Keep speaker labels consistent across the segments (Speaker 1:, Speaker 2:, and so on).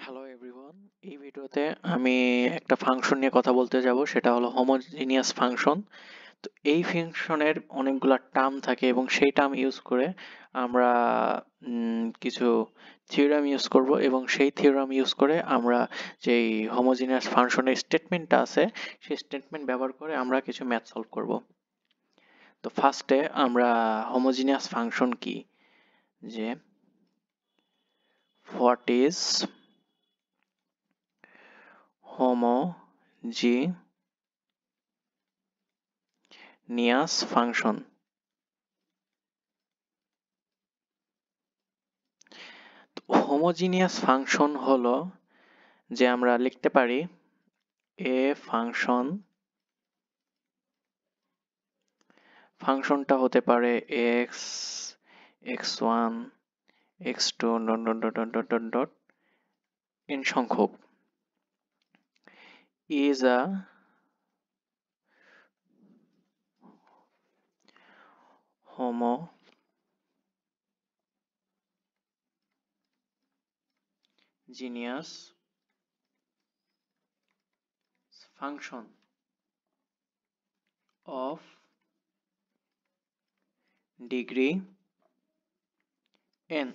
Speaker 1: Hello everyone, এই ভিডিওতে আমি একটা ফাংশন নিয়ে কথা বলতে যাব, সেটা হলো হোমোজিনিয়াস ফাংশন। তো এই ফাংশনের অনেকগুলা টার্ম থাকে এবং সেই টার্ম ইউজ করে আমরা কিছু থিওরাম ইউজ করব এবং সেই থিওরাম ইউজ করে আমরা যেই হোমোজিনিয়াস ফাংশনের স্টেটমেন্টটা আছে সেই স্টেটমেন্ট ব্যবহার করে আমরা কিছু ম্যাথ সলভ করব। তো ফার্স্টে আমরা হোমোজিনিয়াস ফাংশন কি, যে what is homogeneous function. Homogeneous function হলো যে আমরা লিখতে পারি এ ফাংশনটা হতে পারে x, x1, x2 dot dot dot dot dot dot n সংখ্যক, is a homogeneous function of degree n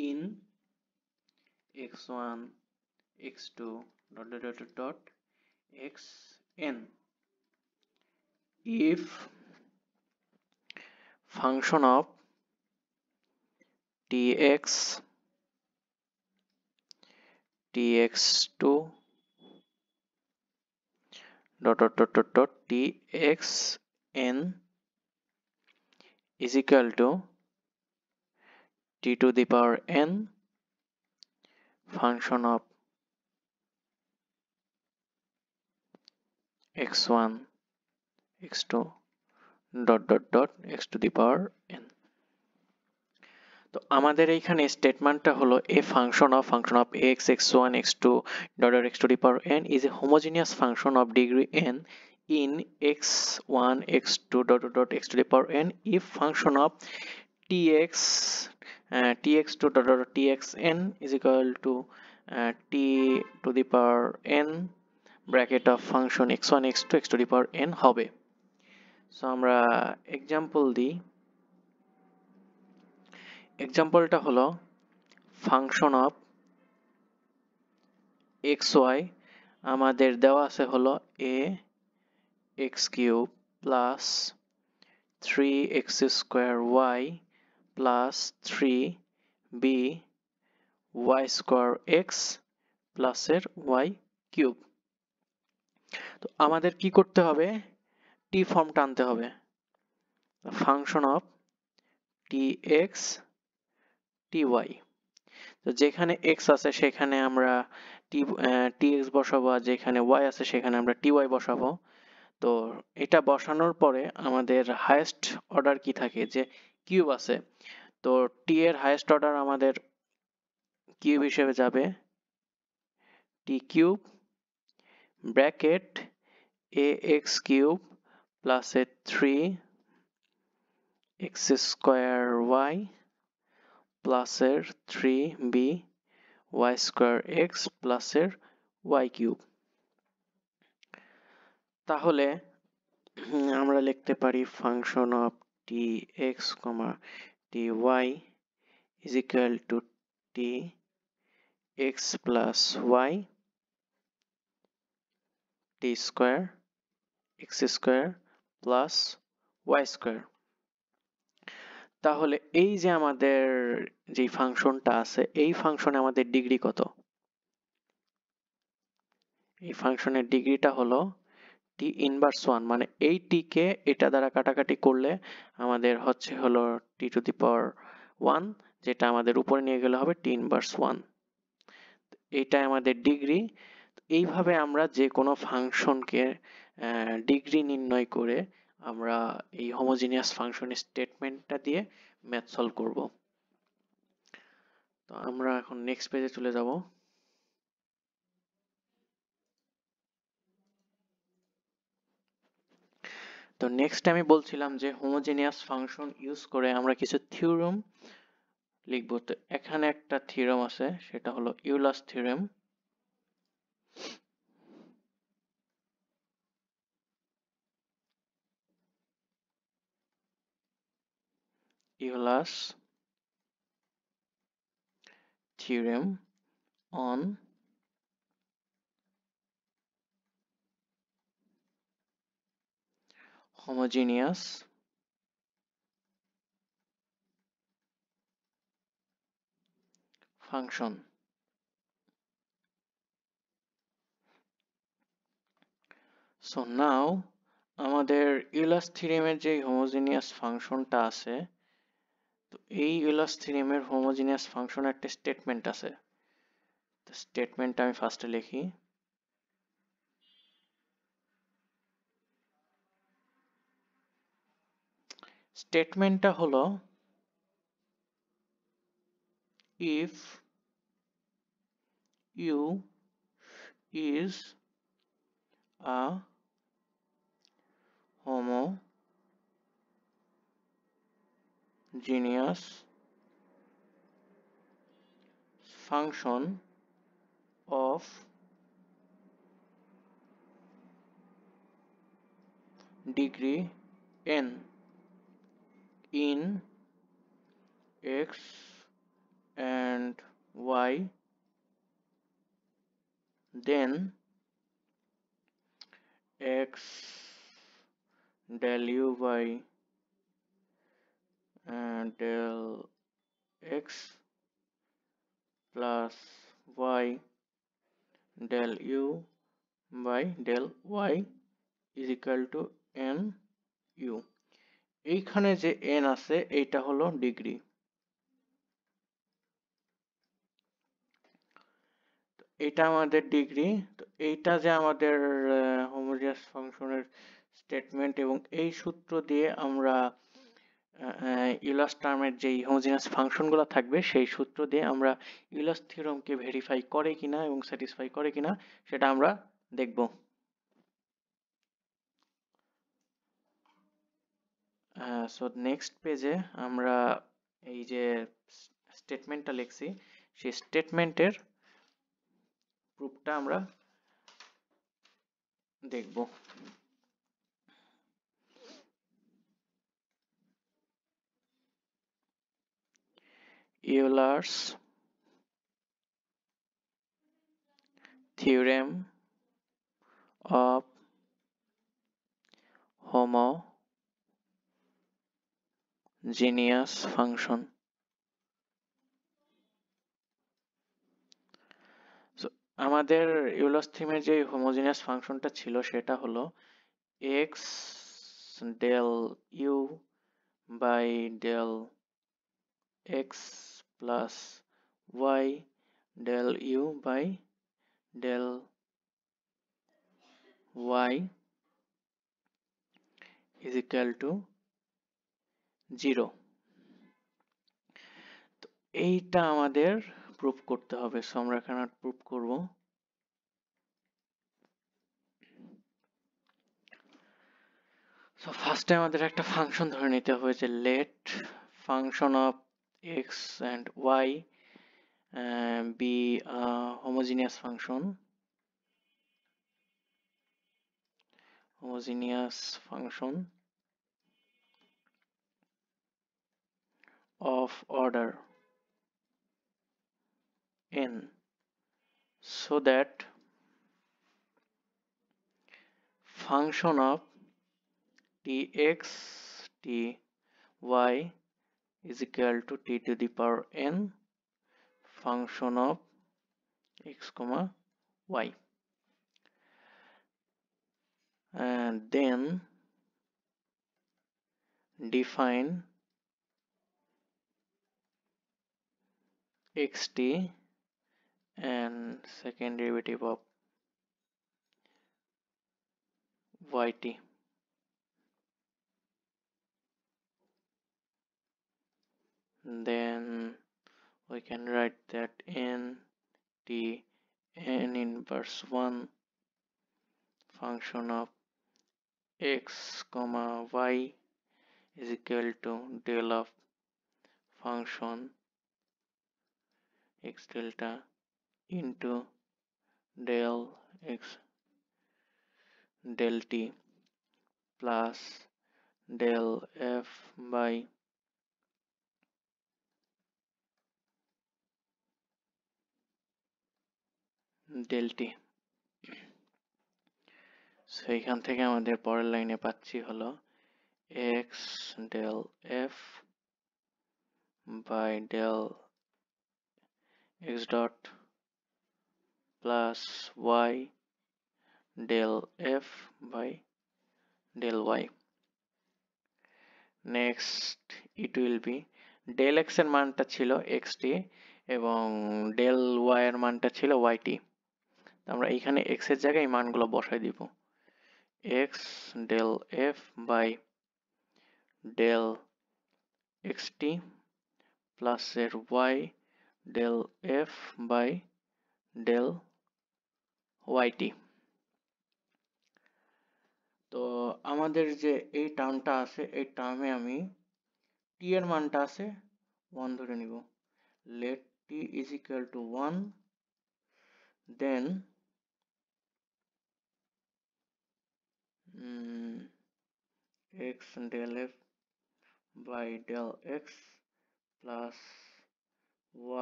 Speaker 1: in x1, x2 dot dot dot dot xn if function of tx, tx2 dot dot dot dot dot txn is equal to t to the power n function of x1, x2 dot dot dot x to the power n. তো আমাদের এইখানে স্টেটমেন্টটা হলো a function of x, x1, x2 dot dot x to the power n is a homogeneous function of degree n in x1, x2 dot dot dot x to the power n if function of tx, tx2 dot dot dot txn is equal to t to the power n bracket of function x1, x2 x to the power n হবে। So আমরা example দিই। এক্সাম্পলটা হলো function of x Y আমাদের দেওয়া আছে হলো a x cube plus 3x square y plus 3b y square x প্লাসের y cube. তো আমাদের কি করতে হবে, টি ফর্মটা আনতে হবে। Function of T x t y, তো যেখানে x আছে সেখানে আমরা tx বসাবো, আর যেখানে y আছে সেখানে আমরা ty বসাবো। তো এটা বসানোর পরে আমাদের হাইয়েস্ট অর্ডার কি থাকে, যে কিউব আছে, তো t এর হাইয়েস্ট অর্ডার আমাদের কিউব হিসেবে যাবে t cube bracket ax cube plus 3x square y প্লাসের 3b y স্কোয়ার x প্লাসের y কিউব। তাহলে আমরা লিখতে পারি function of T X comma T Y is equal to T X plus Y T square X square plus Y square. তাহলে এই যে আমাদের যে ফাংশনটা আছে, এই ফাংশনে আমাদের ডিগ্রি কত? এই ফাংশনের ডিগ্রিটা হলো টি ইনভার্স 1, মানে এই টি কে এটা দ্বারা কাটাকাটি করলে আমাদের হচ্ছে হলো টি টু দি পাওয়ার 1, যেটা আমাদের উপরে নিয়ে গেলে হবে টি ইনভার্স 1। এইটা আমাদের ডিগ্রি। এইভাবে আমরা যে কোনো ফাংশনকে ডিগ্রি নির্ণয় করে আমরা এই হোমোজিনিয়াস ফাংশনের স্টেটমেন্টটা দিয়ে ম্যাথ সলভ করব। তো আমরা এখন নেক্সট পেজে চলে যাব। তো নেক্সট আমি বলছিলাম যে হোমোজেনিয়াস ফাংশন ইউজ করে আমরা কিছু থিওরেম লিখবো। তো এখানে একটা থিওরেম আছে, সেটা হলো Euler's theorem. Euler's theorem on homogeneous function. So now আমাদের ইউলার্স থিওরেমের যে হোমোজেনিয়াস ফাংশনটা আছে, তো এই ইউলার্স থিওরেমের হোমোজেনিয়াস ফাংশনের একটা স্টেটমেন্ট আছে। তো স্টেটমেন্টটা আমি ফার্স্টে লিখি। স্টেটমেন্টটা হলো if u is a homogeneous function of degree n in x and y, then x del u by del x plus y del u by del y is equal to n u। এইখানে যে n আছে এইটা হলো degree. এটা আমাদের degree. তো এইটা যে আমাদের হোমোজেনিয়াস ফাংশনের স্টেটমেন্ট, এবং এই সূত্র দিয়ে আমরা ইউলার্স টার্মের যেই হোমোজেনিয়াস ফাংশনগুলো থাকবে সেই সূত্র দিয়ে আমরা ইউলার্স থিওরেমকে ভেরিফাই করে কিনা এবং স্যাটিসফাই করে কিনা সেটা আমরা দেখব। সো নেক্সট পেজে আমরা এই যে স্টেটমেন্টটা লিখছি সেই স্টেটমেন্টের প্রুফটা আমরা দেখব। ইউলার্স theorem of homogeneous function. So আমাদের ইউলার্স থিওরেমের যে হোমোজেনিয়াস ফাংশনটা ছিল সেটা হলো x del u by del x plus y del u by del y is equal to 0। তো এইটা আমাদের প্রুফ করতে হবে। সো আমরা এখানে প্রুফ করব। সো ফার্স্টে আমাদের একটা ফাংশন ধরে নিতে হবে যে let function of x and y be a homogeneous function of order n, so that function of tx ty is equal to t to the power n function of x comma y, and then define xt and second derivative of yt. Then we can write that n t n inverse 1 function of x comma y is equal to del of function x delta into del x del t plus del f by del t। So এখান থেকে আমাদের পরের লাইনে পাচ্ছি হলো x del f by del x dot plus y del f by del y। Next it will be del x এর মানটা ছিল xt এবং del y এর মানটা ছিল yt। আমরা এইখানে x এর জায়গায় এই মানগুলো বসাই দিব। x del f by del xt plus এর y del f by del yt। তো আমাদের যে এই টার্মটা আছে এই টার্মে আমি t এর মানটা আছে 1 ধরে নিব। let t is equal to 1, then x del f by del x plus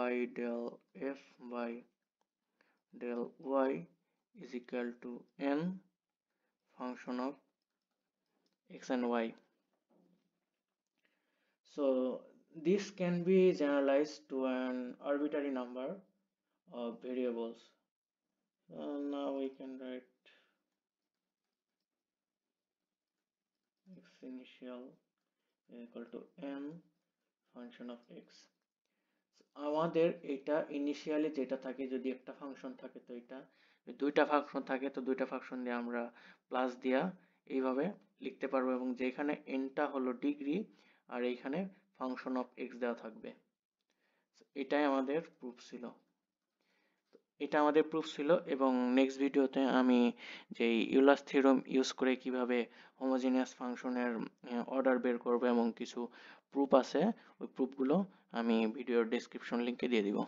Speaker 1: y del f by del y is equal to n function of x and y. So this can be generalized to an arbitrary number of variables. Now we can write x initial is equal to n function of x. আমাদের এটা initially যেটা থাকে, যদি একটা function থাকে তো এটা, দুইটা ফাংশন থাকে তো দুইটা ফাংশন দিয়ে আমরা প্লাস দিয়া এইভাবে লিখতে পারবো, এবং যেখানে এনটা হলো ডিগ্রি আর এইখানে ফাংশন অফ এক্স দেওয়া থাকবে। এটাই আমাদের প্রুফ ছিল, এবং নেক্সট ভিডিওতে আমি যে ইউলার থিওরেম ইউজ করে কিভাবে হোমোজেনিয়াস ফাংশনের অর্ডার বের করবো এবং কিছু প্রুফ আছে, ওই প্রুফগুলো আমি ভিডিওর ডেসক্রিপশন লিংকে দিয়ে দিব।